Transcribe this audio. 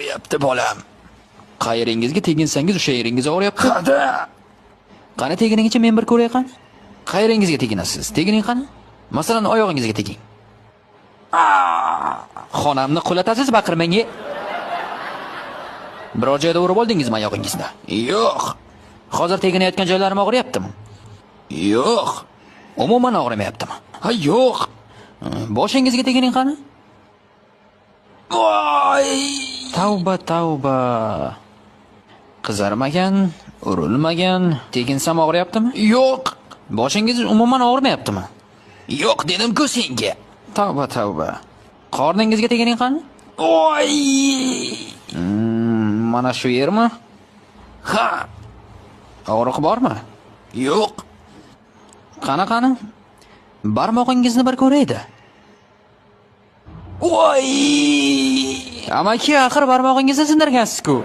og'riyapti bolam. Qayeringizga teginsangiz o'sha yeringiz og'riyapti. Qani teginingicha men bir ko'ray qani? Qayeringizga teginasiz? Tegining qani? Masalan, oyog'ingizga teging. Xonamni qulatasiz, baqirmang. Biror joyda urib oldingizmi oyog'ingizni? Yo'q. Hozir teginayotgan joylarim og'riyaptimi? Yo'q. Umuman og'rimayaptimi? Ha, yo'q. Boshingizga tegining qani? Voy! Tavba. Qizarmagan, urilmagan, teginsam og'riyaptimi? Yo'q. Boshingiz umuman og'rimayaptimi? Yo'q dedim-ku senga. Tavba. Qorningizga tegining qani? Voy! Mana shu yermi? Ha. Og'riq bormi? Yo'q. Qani? Barmog'ingizni bir ko'raydi. Voy! Amaki, axir barmog'ingizni sindirgansiz-ku.